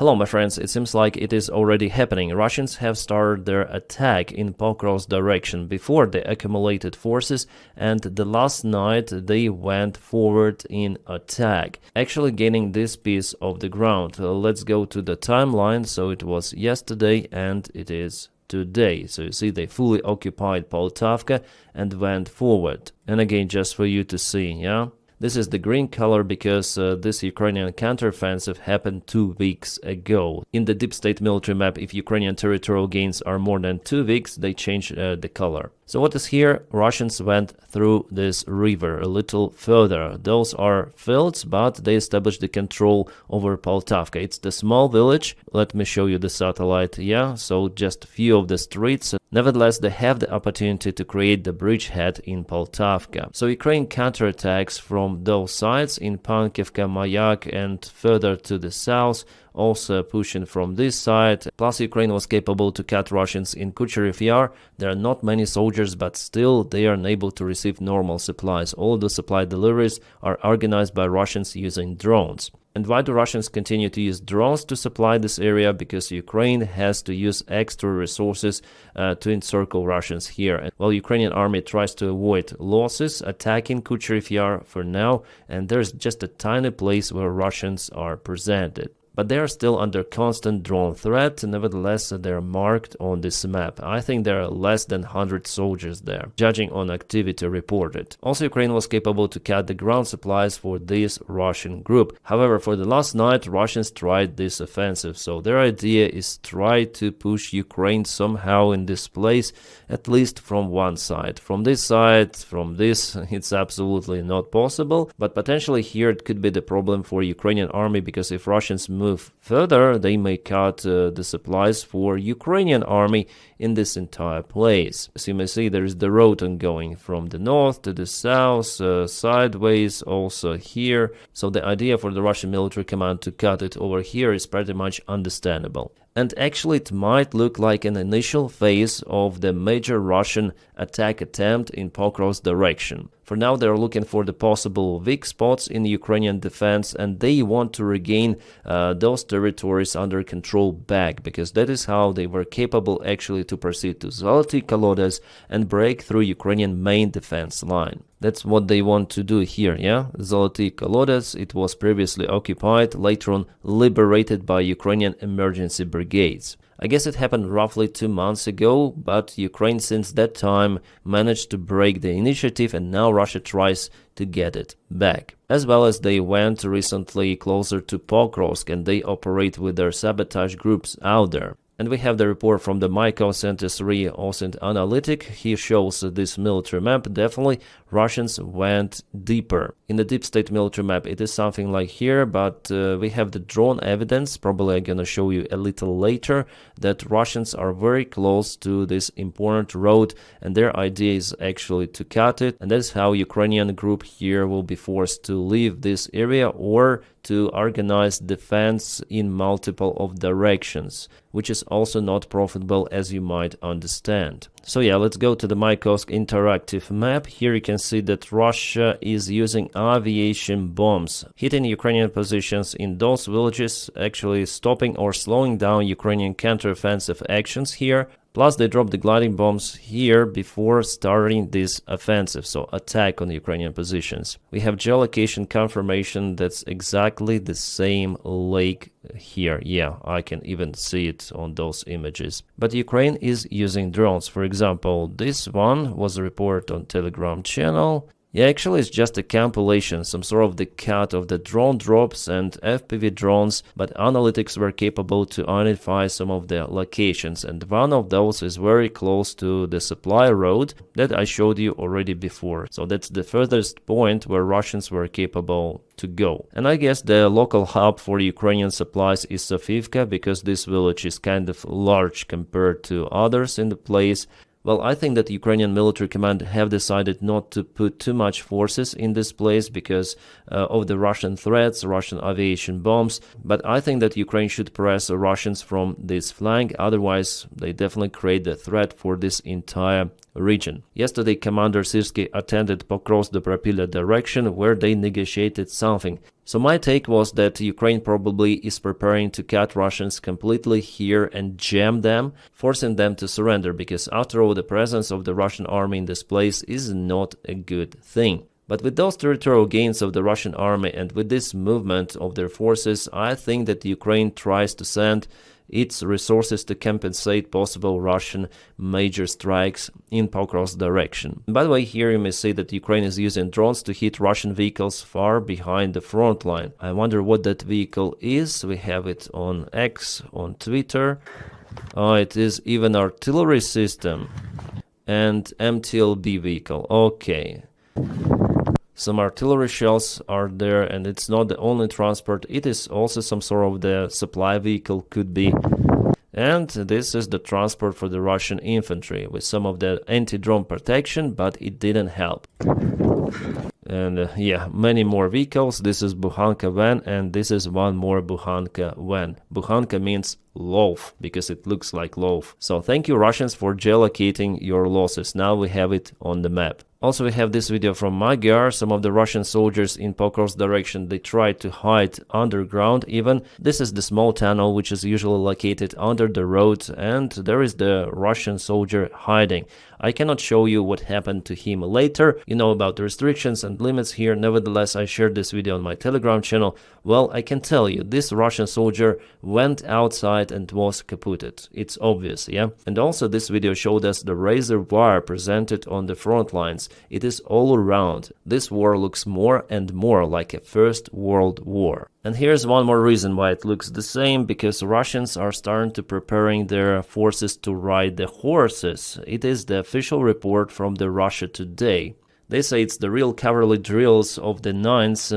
Hello my friends, it seems like it is already happening. Russians have started their attack in Pokrovsk direction. Before they accumulated forces, and the last night they went forward in attack, actually gaining this piece of the ground. Let's go to the timeline. So it was yesterday and it is today. So you see they fully occupied Poltavka and went forward. And again, just for you to see, yeah? This is the green color because this Ukrainian counteroffensive happened 2 weeks ago. In the deep state military map, if Ukrainian territorial gains are more than 2 weeks, they change the color. So what is here? Russians went through this river a little further. Those are fields, but they established the control over Poltavka. It's the small village. Let me show you the satellite. Yeah, so just a few of the streets. Nevertheless, they have the opportunity to create the bridgehead in Poltavka. So Ukraine counterattacks from those sides in Pankivka, Mayak, and further to the south, also pushing from this side. Plus Ukraine was capable to cut Russians in Kucherev Yar. There are not many soldiers, but still they are unable to receive normal supplies. All the supply deliveries are organized by Russians using drones. And why do Russians continue to use drones to supply this area? Because Ukraine has to use extra resources to encircle Russians here. And while Ukrainian army tries to avoid losses, attacking Kucherev Yar for now, and there's just a tiny place where Russians are presented. But they are still under constant drone threat. Nevertheless, they are marked on this map. I think there are less than 100 soldiers there, judging on activity reported. Also, Ukraine was capable to cut the ground supplies for this Russian group. However, for the last night, Russians tried this offensive. So their idea is try to push Ukraine somehow in this place, at least from one side. From this side, from this, it's absolutely not possible. But potentially here it could be the problem for Ukrainian army, because if Russians move further, they may cut the supplies for Ukrainian army in this entire place. As you may see, there is the road ongoing from the north to the south, sideways also here. So the idea for the Russian military command to cut it over here is pretty much understandable. And actually it might look like an initial phase of the major Russian attack attempt in Pokrovsk direction. For now they are looking for the possible weak spots in Ukrainian defense, and they want to regain those territories under control back, because that is how they were capable actually to proceed to Zoloty Kolodets and break through Ukrainian main defense line. That's what they want to do here, yeah? Zoloty Kolodets, it was previously occupied, later on liberated by Ukrainian emergency brigades. I guess it happened roughly 2 months ago, but Ukraine since that time managed to break the initiative, and now Russia tries to get it back. As well as they went recently closer to Pokrovsk and they operate with their sabotage groups out there. And we have the report from the Myko Center 3 OSINT analytic. He shows this military map. Definitely Russians went deeper. In the deep state military map it is something like here, but we have the drone evidence, probably I'm gonna show you a little later, that Russians are very close to this important road, and their idea is actually to cut it, and that's how Ukrainian group here will be forced to leave this area or to organize defense in multiple of directions, which is also not profitable, as you might understand. So yeah, let's go to the Mykosk interactive map. Here you can see that Russia is using aviation bombs, hitting Ukrainian positions in those villages, actually stopping or slowing down Ukrainian counteroffensive actions here. Plus they dropped the gliding bombs here before starting this offensive, so attack on the Ukrainian positions. We have geolocation confirmation that's exactly the same lake here. Yeah, I can even see it on those images. But Ukraine is using drones. For example, this one was a report on Telegram channel. Yeah, actually it's just a compilation, some sort of the cut of the drone drops and FPV drones, but analytics were capable to identify some of the locations, and one of those is very close to the supply road that I showed you already before. So that's the furthest point where Russians were capable to go. And I guess the local hub for Ukrainian supplies is Sofivka, because this village is kind of large compared to others in the place. Well, I think that Ukrainian military command have decided not to put too much forces in this place because of the Russian threats, Russian aviation bombs. But I think that Ukraine should press the Russians from this flank. Otherwise, they definitely create the threat for this entire region. Yesterday, Commander Sirski attended Pokrovsk direction where they negotiated something. So my take was that Ukraine probably is preparing to cut Russians completely here and jam them, forcing them to surrender, because after all, the presence of the Russian army in this place is not a good thing. But with those territorial gains of the Russian army and with this movement of their forces, I think that Ukraine tries to send its resources to compensate possible Russian major strikes in Pokrovsk direction. By the way, here you may see that Ukraine is using drones to hit Russian vehicles far behind the front line. I wonder what that vehicle is. We have it on X, on Twitter. Oh, it is even artillery system and MTLB vehicle. Okay. Some artillery shells are there, and it's not the only transport, it is also some sort of the supply vehicle, could be. And this is the transport for the Russian infantry with some of the anti-drone protection, but it didn't help. And yeah, many more vehicles. This is Bukhanka van, and this is one more Bukhanka van. Bukhanka means loaf because it looks like loaf. So thank you, Russians, for geolocating your losses. Now we have it on the map. Also, we have this video from Magyar. Some of the Russian soldiers in Pokrovsk direction, they tried to hide underground even. This is the small tunnel which is usually located under the road, and there is the Russian soldier hiding. I cannot show you what happened to him later. You know about the restrictions and limits here. Nevertheless, I shared this video on my Telegram channel. Well, I can tell you, this Russian soldier went outside and was kaputted. It's obvious, yeah? And also this video showed us the razor wire presented on the front lines. It is all around. This war looks more and more like a First World War. And here's one more reason why it looks the same, because Russians are starting to preparing their forces to ride the horses. It is the official report from the Russia Today. They say it's the real cavalry drills of the 9th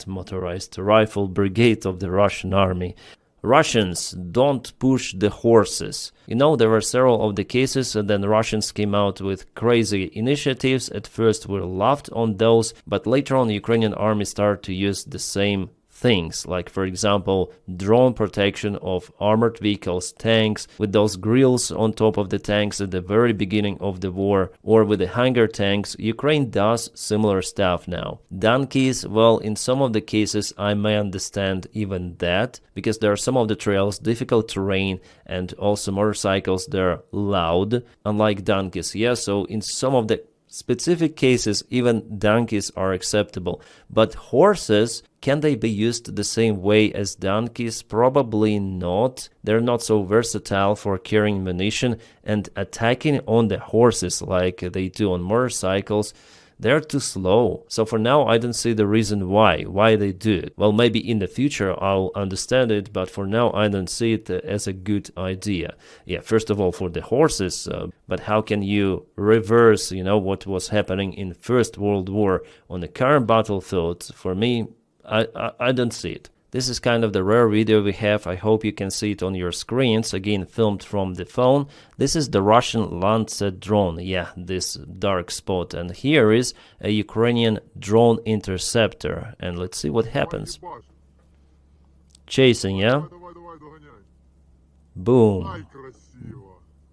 motorized rifle brigade of the Russian army. Russians, don't push the horses. You know, there were several of the cases, and then Russians came out with crazy initiatives. At first we laughed on those, but later on the Ukrainian army started to use the same things, like for example drone protection of armored vehicles, tanks, with those grills on top of the tanks at the very beginning of the war, or with the hangar tanks. Ukraine does similar stuff now. Donkeys, well, in some of the cases I may understand even that, because there are some of the trails difficult terrain, and also motorcycles, they're loud, unlike donkeys. Yeah, so in some of the specific cases even donkeys are acceptable, but horses, can they be used the same way as donkeys? Probably not. They're not so versatile for carrying munition and attacking on the horses like they do on motorcycles. They're too slow. So for now, I don't see the reason why they do it. Well, maybe in the future I'll understand it, but for now I don't see it as a good idea. Yeah, first of all for the horses, but how can you reverse, you know, what was happening in First World War on the current battlefield? For me, I don't see it. This is kind of the rare video we have. I hope you can see it on your screens, again filmed from the phone. This is the Russian Lancet drone, yeah, this dark spot. And here is a Ukrainian drone interceptor. And let's see what happens. Chasing, yeah? Boom.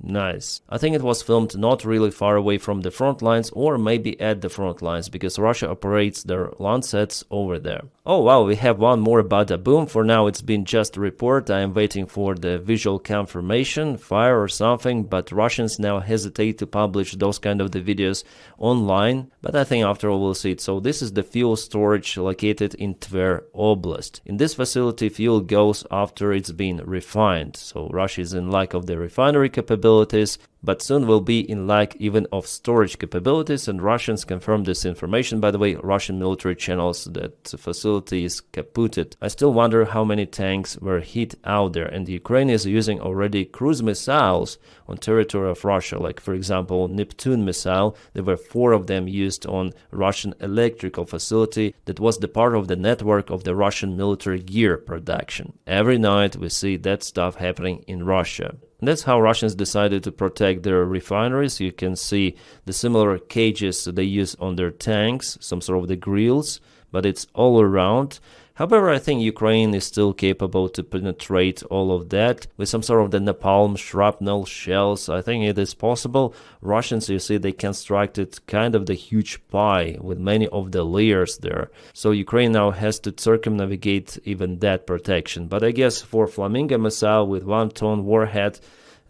Nice. I think it was filmed not really far away from the front lines, or maybe at the front lines, because Russia operates their Lancets over there. Oh wow, we have one more bada boom. For now it's been just a report. I am waiting for the visual confirmation, fire or something, but Russians now hesitate to publish those kind of the videos online, but I think after all we'll see it. So this is the fuel storage located in Tver Oblast. In this facility fuel goes after it's been refined, so Russia is in lack of the refinery capabilities, but soon will be in lack even of storage capabilities, and Russians confirm this information. By the way, Russian military channels that the facility is kaputted. I still wonder how many tanks were hit out there, and Ukraine is using already cruise missiles on territory of Russia, like for example Neptune missile. There were 4 of them used on Russian electrical facility that was the part of the network of the Russian military gear production. Every night we see that stuff happening in Russia. And that's how Russians decided to protect their refineries. You can see the similar cages they use on their tanks, some sort of the grills, but it's all around. However, I think Ukraine is still capable to penetrate all of that with some sort of the napalm, shrapnel, shells. I think it is possible. Russians, you see, they constructed kind of the huge pie with many of the layers there. So Ukraine now has to circumnavigate even that protection. But I guess for Flamingo missile with 1-ton warhead,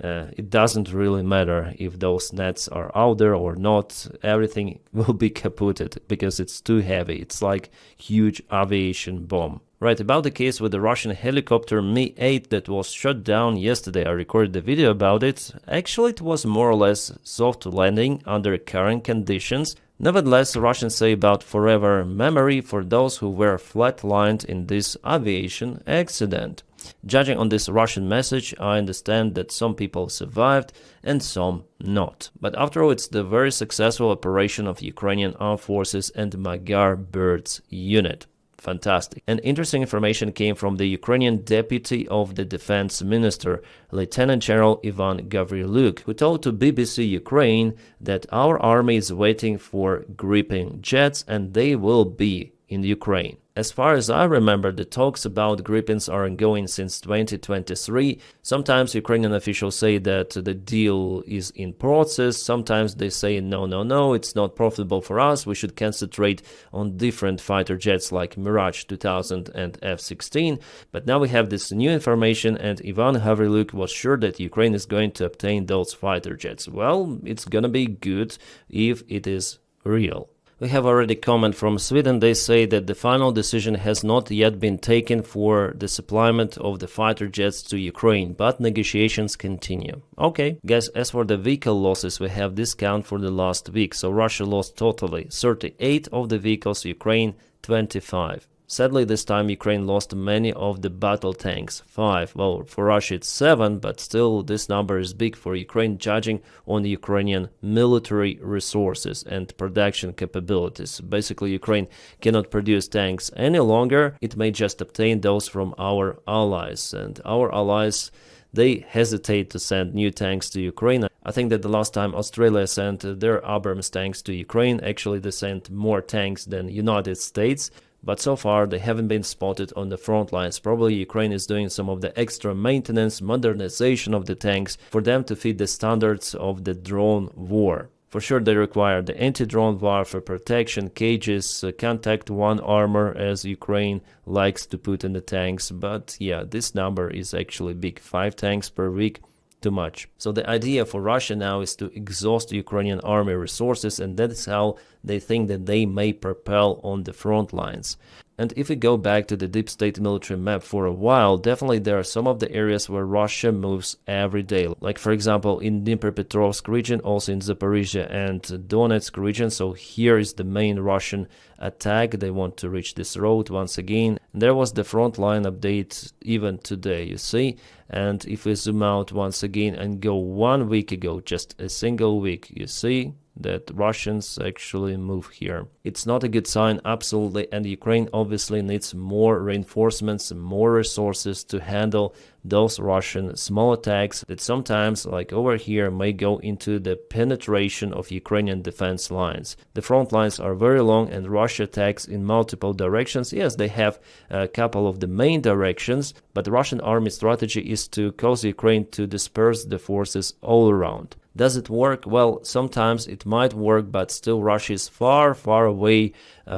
it doesn't really matter if those nets are out there or not. Everything will be kaputted because it's too heavy. It's like huge aviation bomb. Right, about the case with the Russian helicopter Mi-8 that was shot down yesterday, I recorded the video about it. Actually, it was more or less soft landing under current conditions. Nevertheless, Russians say about forever memory for those who were flatlined in this aviation accident. Judging on this Russian message, I understand that some people survived and some not. But after all, it's the very successful operation of Ukrainian Armed Forces and Magyar Birds unit. Fantastic. And interesting information came from the Ukrainian Deputy of the Defense Minister, Lieutenant General Ivan Gavriluk, who told to BBC Ukraine that our army is waiting for Gripen jets and they will be in Ukraine. As far as I remember, the talks about Gripens are ongoing since 2023. Sometimes Ukrainian officials say that the deal is in process. Sometimes they say, no, it's not profitable for us. We should concentrate on different fighter jets like Mirage 2000 and F-16. But now we have this new information, and Ivan Gavriluk was sure that Ukraine is going to obtain those fighter jets. Well, it's gonna be good if it is real. We have already comment from Sweden. They say that the final decision has not yet been taken for the supplyment of the fighter jets to Ukraine, but negotiations continue. Okay, guys, as for the vehicle losses, we have this count for the last week. So Russia lost totally 38 of the vehicles, Ukraine 25. Sadly, this time Ukraine lost many of the battle tanks, 5. Well, for Russia it's 7, but still this number is big for Ukraine, judging on the Ukrainian military resources and production capabilities. Basically, Ukraine cannot produce tanks any longer. It may just obtain those from our allies, and our allies, they hesitate to send new tanks to Ukraine. I think that the last time Australia sent their Abrams tanks to Ukraine, actually they sent more tanks than United States. But so far they haven't been spotted on the front lines. Probably Ukraine is doing some of the extra maintenance, modernization of the tanks for them to fit the standards of the drone war. For sure they require the anti-drone warfare protection, cages, contact one armor as Ukraine likes to put in the tanks. But yeah, this number is actually big. 5 tanks per week. Too much. So the idea for Russia now is to exhaust Ukrainian army resources, and that's how they think that they may propel on the front lines. And if we go back to the deep state military map for a while, definitely there are some of the areas where Russia moves every day. Like for example in Dnipropetrovsk region, also in Zaporizhia and Donetsk region. So here is the main Russian attack. They want to reach this road once again. There was the front line update even today, you see. And if we zoom out once again and go 1 week ago, just a single week, you see that Russians actually move here. It's not a good sign, absolutely, and Ukraine obviously needs more reinforcements, more resources to handle those Russian small attacks that sometimes, like over here, may go into the penetration of Ukrainian defense lines. The front lines are very long and Russia attacks in multiple directions. Yes, they have a couple of the main directions, but the Russian army strategy is to cause Ukraine to disperse the forces all around. Does it work? Well, sometimes it might work, but still Russia is far, far away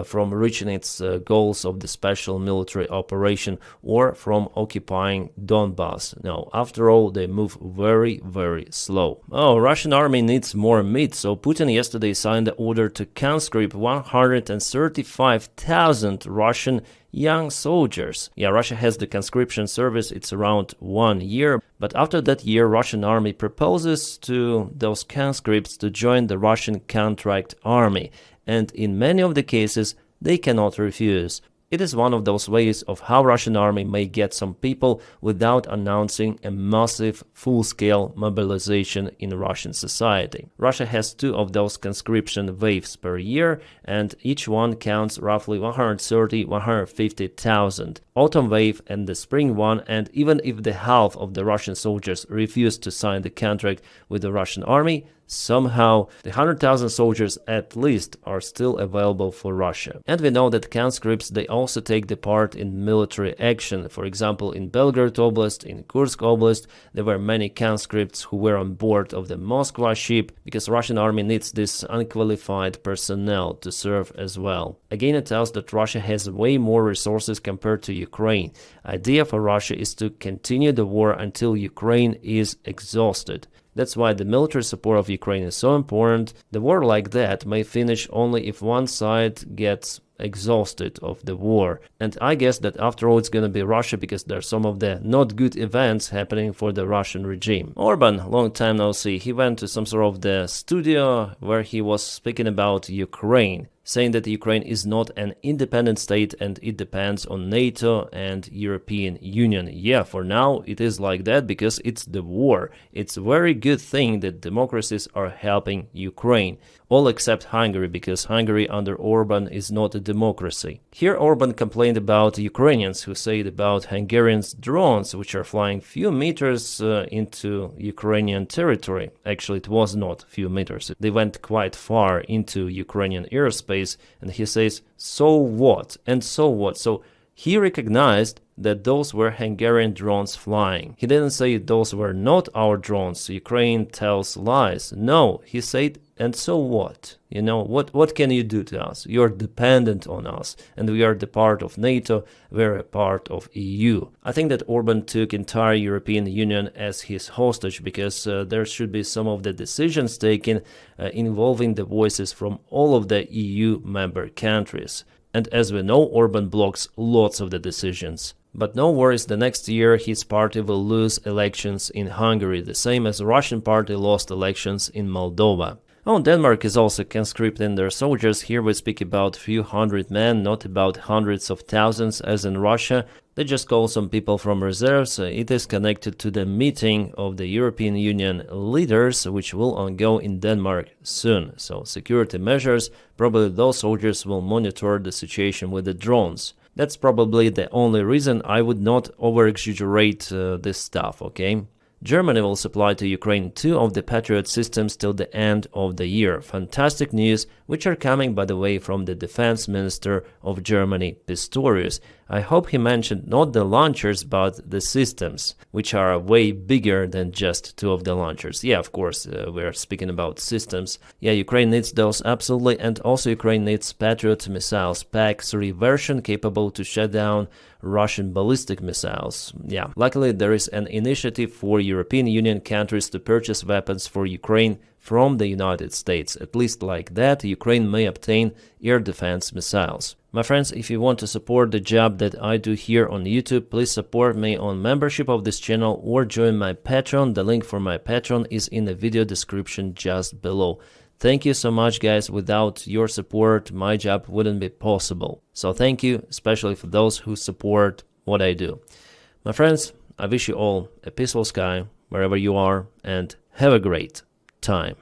from reaching its goals of the special military operation or from occupying Donbass. No, after all, they move very, very slow. Oh, Russian army needs more meat, so Putin yesterday signed the order to conscript 135,000 Russian young soldiers. Yeah, Russia has the conscription service, it's around 1 year, but after that year, Russian army proposes to those conscripts to join the Russian contract army, and in many of the cases, they cannot refuse. It is one of those ways of how Russian army may get some people without announcing a massive full-scale mobilization in Russian society. Russia has 2 of those conscription waves per year, and each one counts roughly 130-150,000. Autumn wave and the spring one, and even if the half of the Russian soldiers refuse to sign the contract with the Russian army, somehow the 100,000 soldiers at least are still available for Russia. And we know that conscripts, they also take the part in military action. For example, in Belgorod Oblast, in Kursk Oblast, there were many conscripts who were on board of the Moskva ship, because Russian army needs this unqualified personnel to serve as well. Again, it tells that Russia has way more resources compared to Ukraine. Idea for Russia is to continue the war until Ukraine is exhausted. That's why the military support of Ukraine is so important. The war like that may finish only if one side gets exhausted of the war. And I guess that after all it's gonna be Russia, because there are some of the not good events happening for the Russian regime. Orban, long time no see, he went to some sort of the studio where he was speaking about Ukraine, saying that Ukraine is not an independent state and it depends on NATO and European Union. Yeah, for now it is like that because it's the war. It's a very good thing that democracies are helping Ukraine. All except Hungary, because Hungary under Orban is not a democracy. Here Orban complained about Ukrainians who said about Hungarians' drones, which are flying few meters into Ukrainian territory. Actually, it was not few meters. They went quite far into Ukrainian airspace, and he says, so what? And so what? So he recognized that those were Hungarian drones flying. He didn't say those were not our drones, Ukraine tells lies. No, he said, and so what? You know, what can you do to us? You're dependent on us, and we are the part of NATO, we're a part of EU. I think that Orban took entire European Union as his hostage, because there should be some of the decisions taken involving the voices from all of the EU member countries. And as we know, Orban blocks lots of the decisions. But no worries, the next year his party will lose elections in Hungary, the same as the Russian party lost elections in Moldova. Oh, Denmark is also conscripting their soldiers. Here we speak about few hundred men, not about hundreds of thousands as in Russia. They just call some people from reserves. It is connected to the meeting of the European Union leaders, which will ongo in Denmark soon. So security measures, probably those soldiers will monitor the situation with the drones. That's probably the only reason. I would not over-exaggerate this stuff, okay? Germany will supply to Ukraine 2 of the Patriot systems till the end of the year. Fantastic news, which are coming, by the way, from the defense minister of Germany, Pistorius. I hope he mentioned not the launchers, but the systems, which are way bigger than just 2 of the launchers. Yeah, of course, we're speaking about systems. Yeah, Ukraine needs those, absolutely, and also Ukraine needs Patriot missiles, PAC-3 version, capable to shut down Russian ballistic missiles. Yeah, luckily there is an initiative for European Union countries to purchase weapons for Ukraine from the United States. At least like that, Ukraine may obtain air defense missiles. My friends, if you want to support the job that I do here on YouTube, please support me on membership of this channel or join my Patreon. The link for my Patreon is in the video description just below. Thank you so much, guys. Without your support, my job wouldn't be possible. So thank you, especially for those who support what I do. My friends, I wish you all a peaceful sky wherever you are, and have a great time.